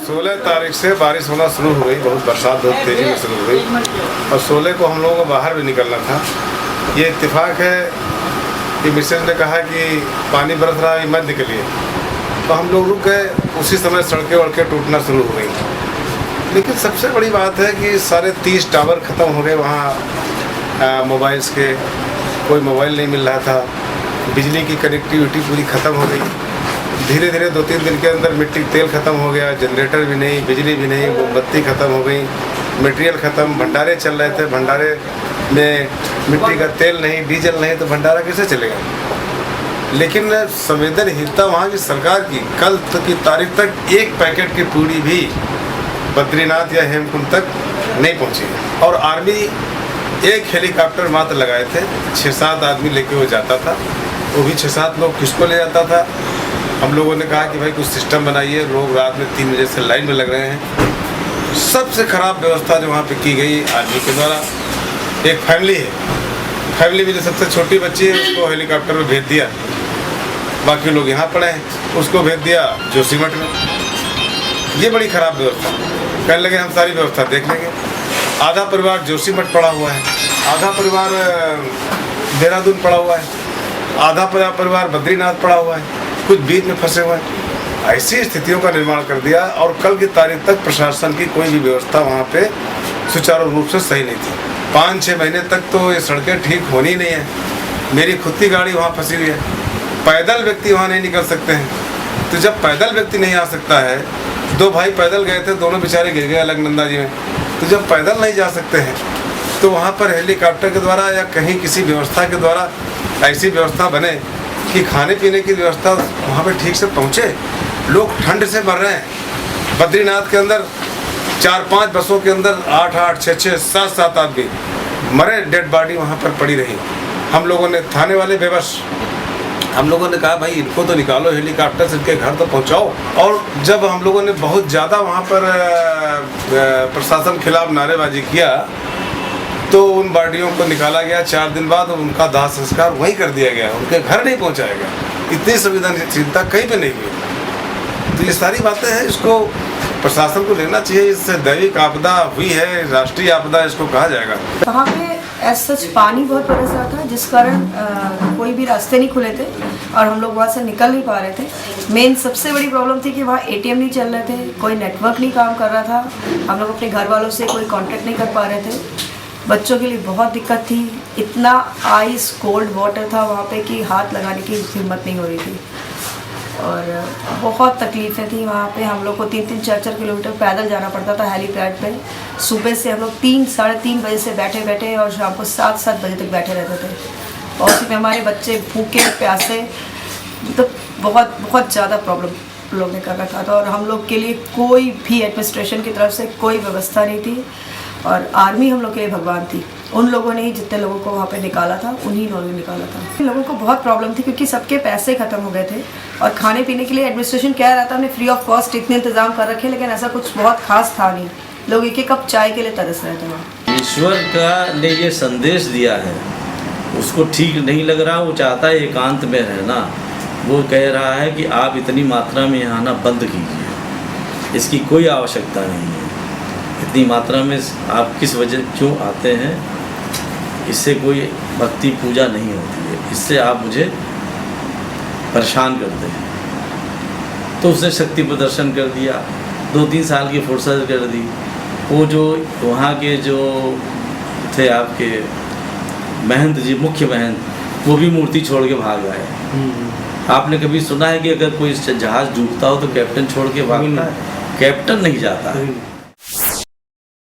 16 तारीख से बारिश होना शुरू हो गई, बहुत बरसात बहुत तेज़ी में शुरू हो गई और 16 को हम लोगों को बाहर भी निकलना था। ये इत्तेफाक है कि मिसेज ने कहा कि पानी बरस रहा है मत निकलिए, तो हम लोग रुक गए। उसी समय सड़कें वड़कें टूटना शुरू हो गई। लेकिन सबसे बड़ी बात है कि सारे 30 टावर ख़त्म हो गए वहाँ मोबाइल्स के, कोई मोबाइल नहीं मिल रहा था। बिजली की कनेक्टिविटी पूरी ख़त्म हो गई। धीरे धीरे 2-3 दिन के अंदर मिट्टी तेल ख़त्म हो गया, जनरेटर भी नहीं, बिजली भी नहीं, मोमबत्ती ख़त्म हो गई, मटेरियल ख़त्म, भंडारे चल रहे थे, भंडारे में मिट्टी का तेल नहीं, डीजल नहीं, तो भंडारा कैसे चलेगा। लेकिन संवेदनहीनता वहाँ की सरकार की, कल की तारीख तक एक पैकेट की पूड़ी भी बद्रीनाथ या हेमकुंड तक नहीं पहुँची। और आर्मी एक हेलीकॉप्टर मात्र लगाए थे, 6-7 आदमी लेके वो जाता था, वो भी 6-7 लोग किसको ले जाता था। हम लोगों ने कहा कि भाई कुछ सिस्टम बनाइए, लोग रात में 3 बजे से लाइन में लग रहे हैं। सबसे ख़राब व्यवस्था जो वहाँ पे की गई आर्मी के द्वारा, एक फैमिली है, फैमिली में जो सबसे छोटी बच्ची है उसको हेलीकॉप्टर में भेज दिया, बाकी लोग यहाँ पड़े हैं, उसको भेज दिया जोशीमठ में। ये बड़ी ख़राब व्यवस्था। कहने लगे हम सारी व्यवस्था देख लेंगे। आधा परिवार जोशीमठ पड़ा हुआ है, आधा परिवार देहरादून पड़ा हुआ है, आधा परिवार बद्रीनाथ पड़ा हुआ है, कुछ बीच में फंसे हुए हैं। ऐसी स्थितियों का निर्माण कर दिया और कल की तारीख तक प्रशासन की कोई भी व्यवस्था वहाँ पे सुचारू रूप से सही नहीं थी। 5-6 महीने तक तो ये सड़कें ठीक होनी नहीं है। मेरी खुद की गाड़ी वहाँ फंसी हुई है, पैदल व्यक्ति वहाँ नहीं निकल सकते हैं। तो जब पैदल व्यक्ति नहीं आ सकता है, 2 भाई पैदल गए थे, दोनों बेचारे गिर गए अलकनंदा जी में। तो जब पैदल नहीं जा सकते हैं तो वहाँ पर हेलीकॉप्टर के द्वारा या कहीं किसी व्यवस्था के द्वारा ऐसी व्यवस्था बने कि खाने पीने की व्यवस्था वहाँ पे ठीक से पहुँचे। लोग ठंड से मर रहे हैं। बद्रीनाथ के अंदर 4-5 बसों के अंदर 8-8, 6-6, 7-7 आदमी मरे, डेड बॉडी वहाँ पर पड़ी रही। हम लोगों ने, थाने वाले बेबस, हम लोगों ने कहा भाई इनको तो निकालो हेलीकॉप्टर से, इनके घर तो पहुँचाओ। और जब हम लोगों ने बहुत ज़्यादा वहाँ पर प्रशासन खिलाफ नारेबाजी किया तो उन बॉडियों को निकाला गया। 4 दिन बाद उनका दाह संस्कार वहीं कर दिया गया, उनके घर नहीं पहुंचाया गया। इतनी संवेदनशीलता कहीं पे नहीं हुई। तो ये सारी बातें हैं, इसको प्रशासन को लेना चाहिए। इससे दैविक आपदा हुई है, राष्ट्रीय आपदा इसको कहा जाएगा। वहाँ पे एज सच पानी बहुत बरस रहा था, जिस कारण कोई भी रास्ते नहीं खुले थे और हम लोग वहाँ से निकल नहीं पा रहे थे। मेन सबसे बड़ी प्रॉब्लम थी कि वहाँ ATM नहीं चल रहे थे, कोई नेटवर्क नहीं काम कर रहा था, हम लोग अपने घर वालों से कोई कॉन्टेक्ट नहीं कर पा रहे थे। बच्चों के लिए बहुत दिक्कत थी, इतना आइस कोल्ड वाटर था वहाँ पे कि हाथ लगाने की हिम्मत नहीं हो रही थी और बहुत तकलीफ़ें थी वहाँ पे। हम लोग को 3-4 किलोमीटर पैदल जाना पड़ता था हेलीपैड पे। सुबह से हम लोग 3-3:30 बजे से बैठे और शाम को 7-7 बजे तक बैठे रहते थे और उसमें हमारे बच्चे भूखे प्यासे, तो बहुत ज़्यादा प्रॉब्लम लोग ने कर रखा था और हम लोग के लिए कोई भी एडमिनिस्ट्रेशन की तरफ से कोई व्यवस्था नहीं थी। और आर्मी हम लोग के लिए भगवान थी। उन लोगों ने ही जितने लोगों को वहाँ पे निकाला था, उन्हीं लोगों ने निकाला था। लोगों को बहुत प्रॉब्लम थी क्योंकि सबके पैसे ख़त्म हो गए थे और खाने पीने के लिए एडमिनिस्ट्रेशन कह रहा था हमने फ्री ऑफ कॉस्ट इतने इंतज़ाम कर रखे, लेकिन ऐसा कुछ बहुत खास था नहीं। लोग एक कप चाय के लिए तरस रहे थे वहाँ। ईश्वर का ने ये संदेश दिया है, उसको ठीक नहीं लग रहा, वो चाहता है एकांत में रहना। वो कह रहा है कि आप इतनी मात्रा में यहाँ आना बंद कीजिए, इसकी कोई आवश्यकता नहीं है। इतनी मात्रा में आप किस वजह क्यों आते हैं, इससे कोई भक्ति पूजा नहीं होती है, इससे आप मुझे परेशान करते हैं। तो उसने शक्ति प्रदर्शन कर दिया, 2-3 साल की फुर्सत कर दी। वो जो वहाँ के जो थे आपके महंत जी, मुख्य महंत, वो भी मूर्ति छोड़ के भाग आए। आपने कभी सुना है कि अगर कोई जहाज़ डूबता हो तो कैप्टन छोड़ के भागता है? कैप्टन नहीं जाता है।